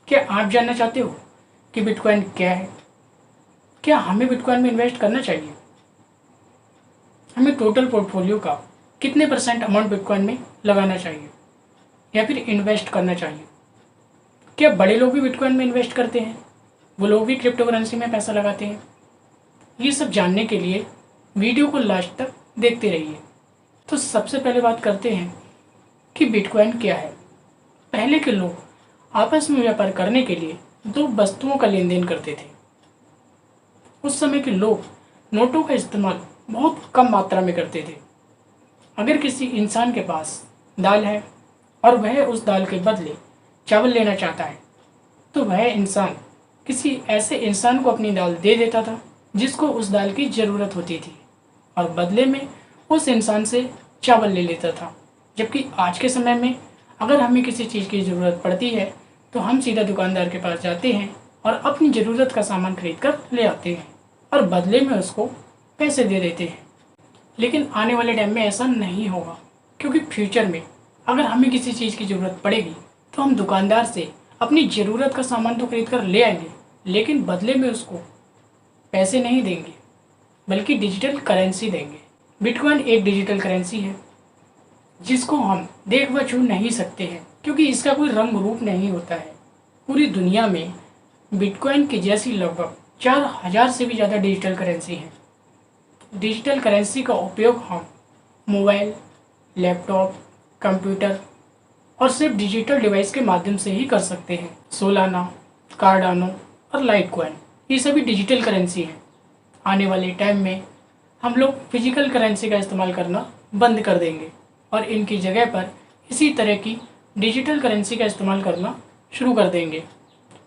क्या आप जानना चाहते हो कि बिटकॉइन क्या है? क्या हमें बिटकॉइन में इन्वेस्ट करना चाहिए? हमें टोटल पोर्टफोलियो का कितने % अमाउंट बिटकॉइन में लगाना चाहिए या फिर इन्वेस्ट करना चाहिए? क्या बड़े लोग भी बिटकॉइन में इन्वेस्ट करते हैं? वो लोग भी क्रिप्टो करेंसी में पैसा लगाते हैं? ये सब जानने के लिए वीडियो को लास्ट तक देखते रहिए। तो सबसे पहले बात करते हैं कि बिटकॉइन क्या है। पहले के लोग आपस में व्यापार करने के लिए दो वस्तुओं का लेन देन करते थे। उस समय के लोग नोटों का इस्तेमाल बहुत कम मात्रा में करते थे। अगर किसी इंसान के पास दाल है और वह उस दाल के बदले चावल लेना चाहता है तो वह इंसान किसी ऐसे इंसान को अपनी दाल दे देता था जिसको उस दाल की ज़रूरत होती थी और बदले में उस इंसान से चावल ले लेता था। जबकि आज के समय में अगर हमें किसी चीज़ की ज़रूरत पड़ती है तो हम सीधा दुकानदार के पास जाते हैं और अपनी ज़रूरत का सामान खरीद कर ले आते हैं और बदले में उसको पैसे दे देते हैं। लेकिन आने वाले टाइम में ऐसा नहीं होगा, क्योंकि फ्यूचर में अगर हमें किसी चीज़ की ज़रूरत पड़ेगी तो हम दुकानदार से अपनी ज़रूरत का सामान तो खरीद कर ले आएंगे, लेकिन बदले में उसको पैसे नहीं देंगे बल्कि डिजिटल करेंसी देंगे। बिटकॉइन एक डिजिटल करेंसी है जिसको हम देख व छू नहीं सकते हैं, क्योंकि इसका कोई रंग रूप नहीं होता है। पूरी दुनिया में बिटकॉइन की जैसी लगभग 4000 से भी ज़्यादा डिजिटल करेंसी हैं। डिजिटल करेंसी का उपयोग हम मोबाइल, लैपटॉप, कंप्यूटर और सिर्फ डिजिटल डिवाइस के माध्यम से ही कर सकते हैं। सोलाना, कार्डानो और लाइटकॉइन ये सभी डिजिटल करेंसी हैं। आने वाले टाइम में हम लोग फिजिकल करेंसी का इस्तेमाल करना बंद कर देंगे और इनकी जगह पर इसी तरह की डिजिटल करेंसी का इस्तेमाल करना शुरू कर देंगे,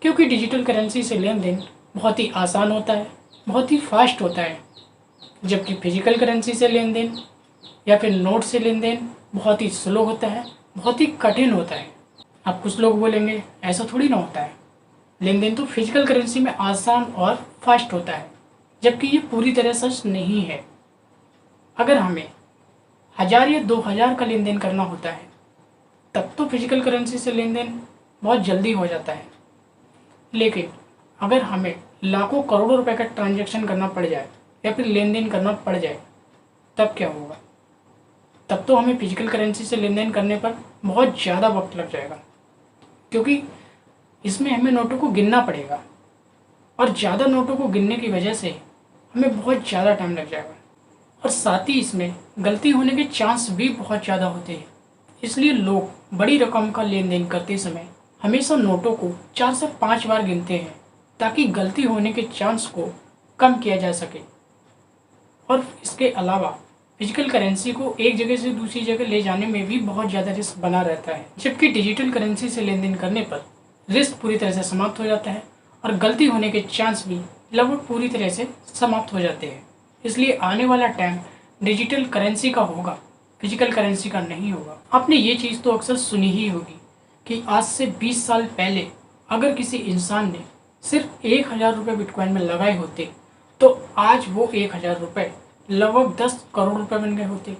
क्योंकि डिजिटल करेंसी से लेन देन बहुत ही आसान होता है, बहुत ही फास्ट होता है, जबकि फिजिकल करेंसी से लेन देन या फिर नोट से लेन देन बहुत ही स्लो होता है, बहुत ही कठिन होता है। अब कुछ लोग बोलेंगे ऐसा थोड़ी ना होता है, लेन देन तो फिजिकल करेंसी में आसान और फास्ट होता है, जबकि ये पूरी तरह सच नहीं है। अगर हमें 1000 या 2000 का लेन देन करना होता है तब तो फिजिकल करेंसी से लेन देन बहुत जल्दी हो जाता है, लेकिन अगर हमें लाखों करोड़ों रुपए का ट्रांजैक्शन करना पड़ जाए या फिर लेन देन करना पड़ जाए तब क्या होगा? तब तो हमें फिजिकल करेंसी से लेन देन करने पर बहुत ज़्यादा वक्त लग जाएगा, क्योंकि इसमें हमें नोटों को गिनना पड़ेगा और ज़्यादा नोटों को गिनने की वजह से हमें बहुत ज़्यादा टाइम लग जाएगा और साथ ही इसमें गलती होने के चांस भी बहुत ज़्यादा होते हैं। इसलिए लोग बड़ी रकम का लेन देन करते समय हमेशा नोटों को 4 से 5 बार गिनते हैं ताकि गलती होने के चांस को कम किया जा सके। और इसके अलावा फिजिकल करेंसी को एक जगह से दूसरी जगह ले जाने में भी बहुत ज़्यादा रिस्क बना रहता है, जबकि डिजिटल करेंसी से लेन देन करने पर रिस्क पूरी तरह से समाप्त हो जाता है और गलती होने के चांस भी लगभग पूरी तरह से समाप्त हो जाते हैं। इसलिए आने वाला टाइम डिजिटल करेंसी का होगा, फिजिकल करेंसी का नहीं होगा। आपने ये चीज़ तो अक्सर सुनी ही होगी कि आज से 20 साल पहले अगर किसी इंसान ने सिर्फ 1000 रुपये बिटकॉइन में लगाए होते तो आज वो 1000 रुपये लगभग 10 करोड़ रुपए बन गए होते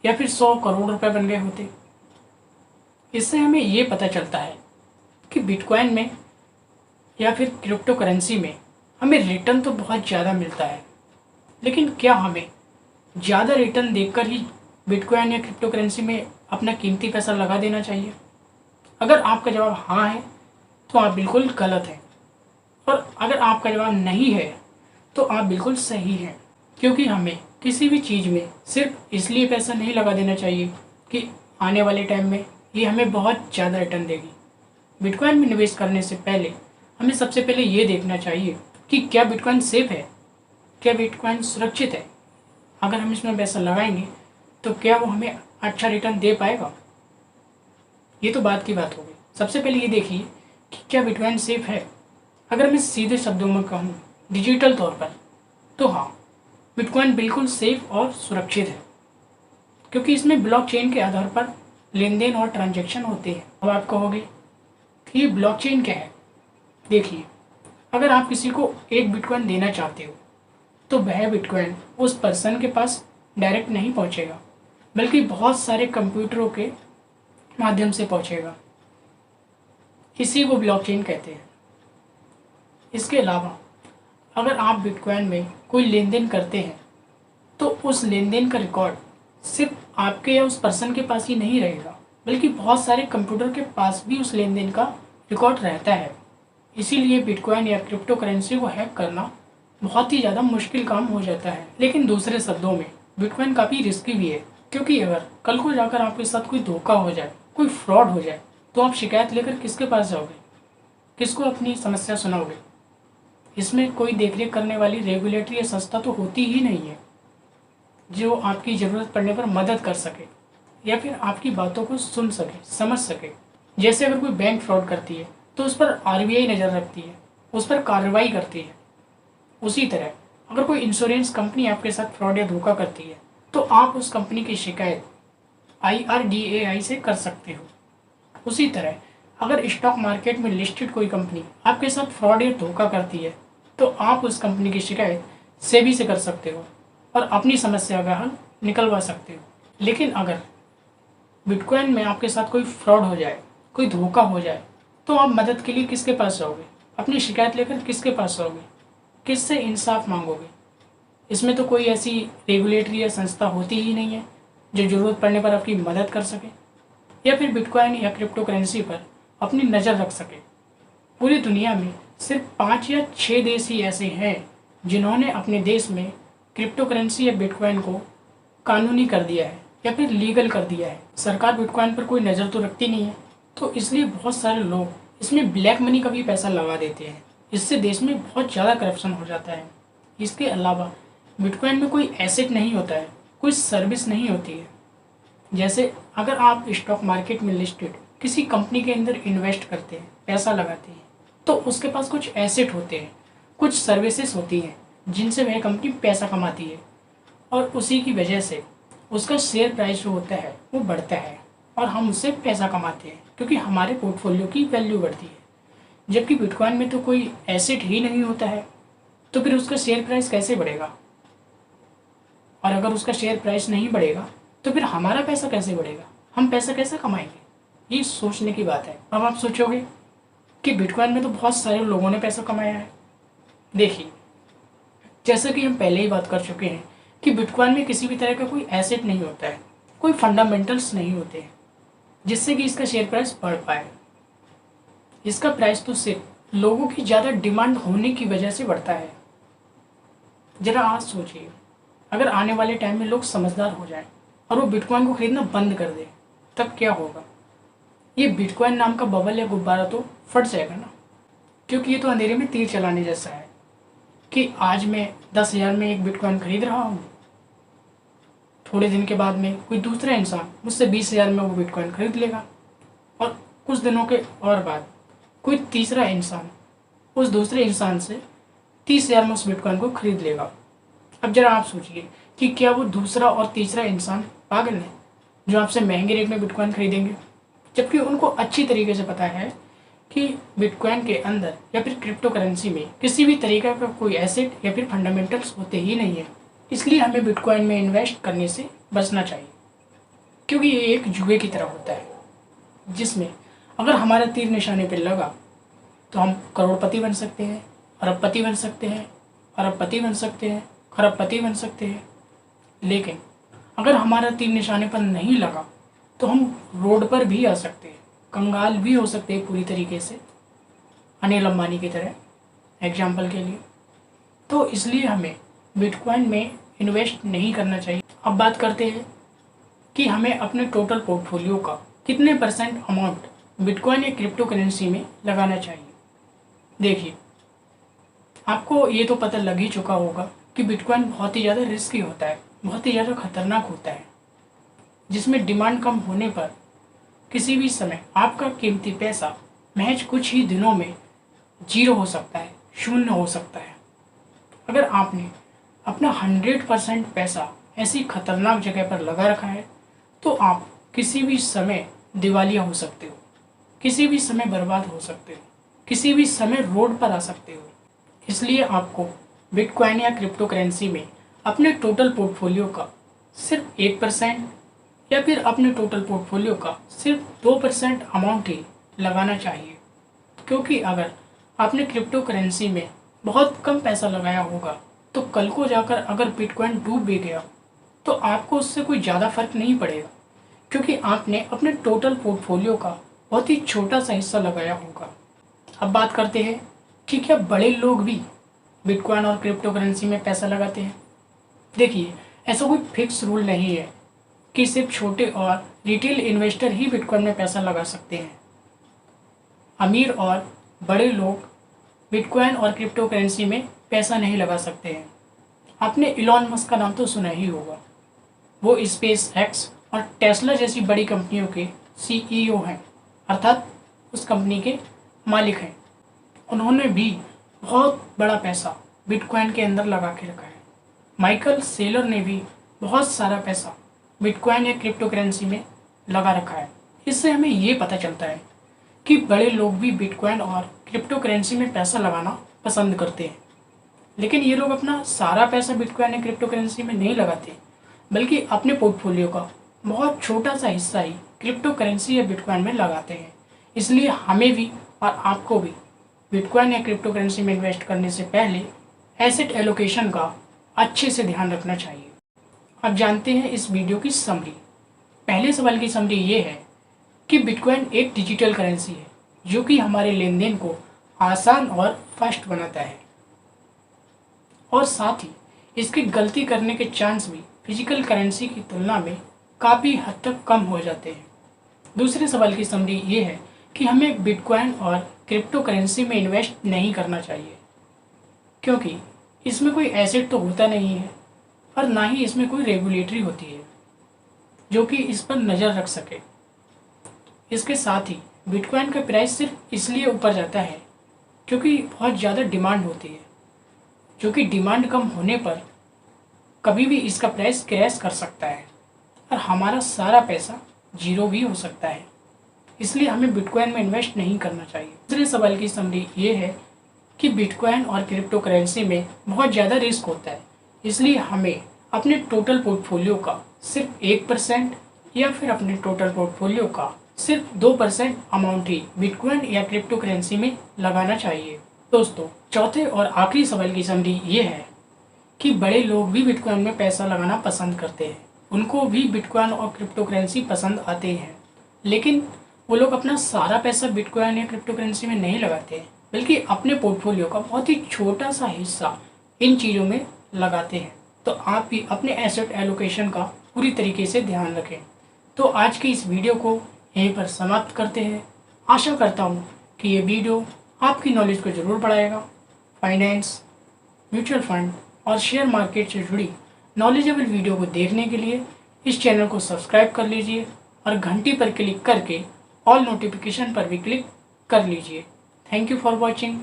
या फिर 100 करोड़ रुपए बन गए होते। इससे हमें ये पता चलता है कि बिटकॉइन में या फिर क्रिप्टो करेंसी में हमें रिटर्न तो बहुत ज़्यादा मिलता है, लेकिन क्या हमें ज़्यादा रिटर्न देखकर ही बिटकॉइन या क्रिप्टो करेंसी में अपना कीमती पैसा लगा देना चाहिए? अगर आपका जवाब हाँ है तो आप बिल्कुल गलत हैं, और अगर आपका जवाब नहीं है तो आप बिल्कुल सही हैं, क्योंकि हमें किसी भी चीज़ में सिर्फ इसलिए पैसा नहीं लगा देना चाहिए कि आने वाले टाइम में ये हमें बहुत ज़्यादा रिटर्न देगी। बिटकॉइन में निवेश करने से पहले हमें सबसे पहले ये देखना चाहिए कि क्या बिटकॉइन सेफ है, क्या बिटकॉइन सुरक्षित है। अगर हम इसमें पैसा लगाएंगे तो क्या वो हमें अच्छा रिटर्न दे पाएगा? ये तो बात की बात हो गई। सबसे पहले ये देखिए कि क्या बिटकॉइन सेफ है। अगर मैं सीधे शब्दों में कहूँ डिजिटल तौर पर, तो हाँ, बिटकॉइन बिल्कुल सेफ और सुरक्षित है, क्योंकि इसमें ब्लॉकचेन के आधार पर लेन देन और ट्रांजैक्शन होते हैं। अब आप कहोगे कि ये ब्लॉकचेन क्या है? देखिए, अगर आप किसी को एक बिटकॉइन देना चाहते हो तो वह बिटकॉइन उस पर्सन के पास डायरेक्ट नहीं पहुंचेगा, बल्कि बहुत सारे कंप्यूटरों के माध्यम से पहुंचेगा। इसी को ब्लॉकचेन कहते हैं। इसके अलावा अगर आप बिटकॉइन में कोई लेन देन करते हैं तो उस लेन देन का रिकॉर्ड सिर्फ आपके या उस पर्सन के पास ही नहीं रहेगा, बल्कि बहुत सारे कंप्यूटर के पास भी उस लेन देन का रिकॉर्ड रहता है। इसीलिए बिटकॉइन या क्रिप्टो करेंसी को हैक करना बहुत ही ज़्यादा मुश्किल काम हो जाता है। लेकिन दूसरे शब्दों में बिटकॉइन काफ़ी रिस्की भी है, क्योंकि अगर कल को जाकर आपके साथ कोई धोखा हो जाए, कोई फ्रॉड हो जाए, तो आप शिकायत लेकर किसके पास जाओगे, किसको अपनी समस्या सुनाओगे? इसमें कोई देखरेख करने वाली रेगुलेटरी या संस्था तो होती ही नहीं है जो आपकी ज़रूरत पड़ने पर मदद कर सके या फिर आपकी बातों को सुन सके, समझ सके। जैसे अगर कोई बैंक फ्रॉड करती है तो उस पर आरबीआई नज़र रखती है, उस पर कार्रवाई करती है। उसी तरह अगर कोई इंश्योरेंस कंपनी आपके साथ फ्रॉड या धोखा करती है तो आप उस कंपनी की शिकायत IRDAI से कर सकते हो। उसी तरह अगर स्टॉक मार्केट में लिस्टेड कोई कंपनी आपके साथ फ्रॉड या धोखा करती है तो आप उस कंपनी की शिकायत सेबी से कर सकते हो और अपनी समस्या का हल निकलवा सकते हो। लेकिन अगर बिटकॉइन में आपके साथ कोई फ्रॉड हो जाए, कोई धोखा हो जाए, तो आप मदद के लिए किसके पास जाओगे? अपनी शिकायत लेकर किसके पास जाओगे? किससे इंसाफ मांगोगे? इसमें तो कोई ऐसी रेगुलेटरी या संस्था होती ही नहीं है जो ज़रूरत पड़ने पर आपकी मदद कर सके या फिर बिटकॉइन या क्रिप्टो करेंसी पर अपनी नज़र रख सके। पूरी दुनिया में सिर्फ 5 या 6 देश ही ऐसे हैं जिन्होंने अपने देश में क्रिप्टो करेंसी या बिटकॉइन को कानूनी कर दिया है या फिर लीगल कर दिया है। सरकार बिटकॉइन पर कोई नज़र तो रखती नहीं है, तो इसलिए बहुत सारे लोग इसमें ब्लैक मनी का भी पैसा लगा देते हैं। इससे देश में बहुत ज़्यादा करप्शन हो जाता है। इसके अलावा बिटकॉइन में कोई एसेट नहीं होता है, कोई सर्विस नहीं होती है। जैसे अगर आप स्टॉक मार्केट में लिस्टेड किसी कंपनी के अंदर इन्वेस्ट करते हैं, पैसा लगाते हैं, तो उसके पास कुछ एसेट होते हैं, कुछ सर्विसेज होती हैं जिनसे वह कंपनी पैसा कमाती है और उसी की वजह से उसका शेयर प्राइस जो होता है वो बढ़ता है और हम उससे पैसा कमाते हैं क्योंकि हमारे पोर्टफोलियो की वैल्यू बढ़ती है। जबकि बिटकॉइन में तो कोई एसेट ही नहीं होता है, तो फिर उसका शेयर प्राइस कैसे बढ़ेगा? और अगर उसका शेयर प्राइस नहीं बढ़ेगा तो फिर हमारा पैसा कैसे बढ़ेगा? हम पैसा कैसे कमाएंगे? ये सोचने की बात है। अब आप सोचोगे कि बिटकॉइन में तो बहुत सारे लोगों ने पैसा कमाया है। देखिए, जैसा कि हम पहले ही बात कर चुके हैं कि बिटकॉइन में किसी भी तरह का कोई एसेट नहीं होता है, कोई फंडामेंटल्स नहीं होते हैं जिससे कि इसका शेयर प्राइस बढ़ पाए। इसका प्राइस तो सिर्फ लोगों की ज़्यादा डिमांड होने की वजह से बढ़ता है। ज़रा आज सोचिए, अगर आने वाले टाइम में लोग समझदार हो जाएं और वो बिटकॉइन को खरीदना बंद कर दें, तब क्या होगा? ये बिटकॉइन नाम का बबल या गुब्बारा तो फट जाएगा ना, क्योंकि ये तो अंधेरे में तीर चलाने जैसा है कि आज मैं 10,000 में एक बिटकॉइन खरीद रहा हूँ, थोड़े दिन के बाद में कोई दूसरा इंसान मुझसे 20,000 में वो बिटकॉइन खरीद लेगा और कुछ दिनों के और बाद कोई तीसरा इंसान उस दूसरे इंसान से 30,000 में उस बिटकॉइन को खरीद लेगा। अब जरा आप सोचिए कि क्या वो दूसरा और तीसरा इंसान पागल है जो आपसे महंगे रेट में बिटकॉइन खरीदेंगे, जबकि उनको अच्छी तरीके से पता है कि बिटकॉइन के अंदर या फिर क्रिप्टो करेंसी में किसी भी तरीके का कोई एसेट या फिर फंडामेंटल्स होते ही नहीं है। इसलिए हमें बिटकॉइन में इन्वेस्ट करने से बचना चाहिए, क्योंकि ये एक जुए की तरह होता है जिसमें अगर हमारा तीर निशाने पर लगा तो हम करोड़पति बन सकते हैं, अरबपति बन सकते हैं, अरबपति बन सकते हैं, खरबपति बन सकते हैं। लेकिन अगर हमारा तीर निशाने पर नहीं लगा तो हम रोड पर भी आ सकते हैं, कंगाल भी हो सकते हैं पूरी तरीके से, अनिल अंबानी की तरह एग्जाम्पल के लिए। तो इसलिए हमें बिटकॉइन में इन्वेस्ट नहीं करना चाहिए। अब बात करते हैं कि हमें अपने टोटल पोर्टफोलियो का कितने % अमाउंट बिटकॉइन या क्रिप्टो करेंसी में लगाना चाहिए। देखिए, आपको ये तो पता लग ही चुका होगा कि बिटकॉइन बहुत ही ज़्यादा रिस्की होता है, बहुत ही ज़्यादा खतरनाक होता है, जिसमें डिमांड कम होने पर किसी भी समय आपका कीमती पैसा महज कुछ ही दिनों में 0 हो सकता है, शून्य हो सकता है। अगर आपने अपना 100% पैसा ऐसी खतरनाक जगह पर लगा रखा है तो आप किसी भी समय दिवालिया हो सकते हो, किसी भी समय बर्बाद हो सकते हो, किसी भी समय रोड पर आ सकते हो। इसलिए आपको बिटकॉइन या क्रिप्टो करेंसी में अपने टोटल पोर्टफोलियो का सिर्फ 1% या फिर अपने टोटल पोर्टफोलियो का सिर्फ 2% अमाउंट ही लगाना चाहिए। क्योंकि अगर आपने क्रिप्टो करेंसी में बहुत कम पैसा लगाया होगा तो कल को जाकर अगर बिटकॉइन डूब भी गया तो आपको उससे कोई ज़्यादा फर्क नहीं पड़ेगा, क्योंकि आपने अपने टोटल पोर्टफोलियो का बहुत ही छोटा सा हिस्सा लगाया होगा। अब बात करते हैं कि क्या बड़े लोग भी बिटकॉइन और क्रिप्टो करेंसी में पैसा लगाते हैं। देखिए, ऐसा कोई फिक्स रूल नहीं है कि सिर्फ छोटे और रिटेल इन्वेस्टर ही बिटकॉइन में पैसा लगा सकते हैं। अमीर और बड़े लोग बिटकॉइन और क्रिप्टो करेंसी में पैसा नहीं लगा सकते हैं। आपने इलॉन मस्क का नाम तो सुना ही होगा। वो स्पेस एक्स और टेस्ला जैसी बड़ी कंपनियों के CEO हैं, अर्थात उस कंपनी के मालिक हैं। उन्होंने भी बहुत बड़ा पैसा बिटकॉइन के अंदर लगा के रखा है। माइकल सेलर ने भी बहुत सारा पैसा बिटकॉइन या क्रिप्टो करेंसी में लगा रखा है। इससे हमें ये पता चलता है कि बड़े लोग भी बिटकॉइन और क्रिप्टो करेंसी में पैसा लगाना पसंद करते हैं। लेकिन ये लोग अपना सारा पैसा बिटकॉइन या क्रिप्टो करेंसी में नहीं लगाते, बल्कि अपने पोर्टफोलियो का बहुत छोटा सा हिस्सा ही क्रिप्टो करेंसी या बिटकॉइन में लगाते हैं। इसलिए हमें भी और आपको भी बिटकॉइन या क्रिप्टो करेंसी में इन्वेस्ट करने से पहले एसेट एलोकेशन का अच्छे से ध्यान रखना चाहिए। अब जानते हैं इस वीडियो की समरी। पहले सवाल की समरी ये है कि बिटकॉइन एक डिजिटल करेंसी है जो कि हमारे लेन देन को आसान और फास्ट बनाता है, और साथ ही इसकी गलती करने के चांस भी फिजिकल करेंसी की तुलना में काफ़ी हद तक कम हो जाते हैं। दूसरे सवाल की समरी ये है कि हमें बिटकॉइन और क्रिप्टो करेंसी में इन्वेस्ट नहीं करना चाहिए, क्योंकि इसमें कोई एसेट तो होता नहीं है और ना ही इसमें कोई रेगुलेटरी होती है जो कि इस पर नज़र रख सके। इसके साथ ही बिटकॉइन का प्राइस सिर्फ इसलिए ऊपर जाता है क्योंकि बहुत ज़्यादा डिमांड होती है, जो कि डिमांड कम होने पर कभी भी इसका प्राइस क्रैश कर सकता है और हमारा सारा पैसा जीरो भी हो सकता है। इसलिए हमें बिटकॉइन में इन्वेस्ट नहीं करना चाहिए। दूसरे सवाल की समरी ये है कि बिटकॉइन और क्रिप्टो करेंसी में बहुत ज़्यादा रिस्क होता है, इसलिए हमें अपने टोटल पोर्टफोलियो का सिर्फ 1% या फिर अपने टोटल पोर्टफोलियो का सिर्फ 2% अमाउंट ही बिटकॉइन या क्रिप्टो करेंसी में लगाना चाहिए। दोस्तों, चौथे और आखिरी सवाल की समरी ये है कि बड़े लोग भी बिटकॉइन में पैसा लगाना पसंद करते हैं। उनको भी बिटकॉइन और क्रिप्टो करेंसी पसंद आते हैं, लेकिन वो लोग अपना सारा पैसा बिटकॉइन या क्रिप्टो करेंसी में नहीं लगाते हैं, बल्कि अपने पोर्टफोलियो का बहुत ही छोटा सा हिस्सा इन चीज़ों में लगाते हैं। तो आप भी अपने एसेट एलोकेशन का पूरी तरीके से ध्यान रखें। तो आज की इस वीडियो को यहीं पर समाप्त करते हैं। आशा करता हूँ कि ये वीडियो आपकी नॉलेज को ज़रूर बढ़ाएगा। फाइनेंस, म्यूचुअल फंड और शेयर मार्केट से जुड़ी नॉलेजेबल वीडियो को देखने के लिए इस चैनल को सब्सक्राइब कर लीजिए और घंटी पर क्लिक करके ऑल नोटिफिकेशन पर भी क्लिक कर लीजिए। Thank you for watching.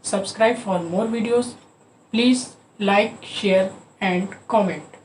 Subscribe for more videos. Please like, share and comment.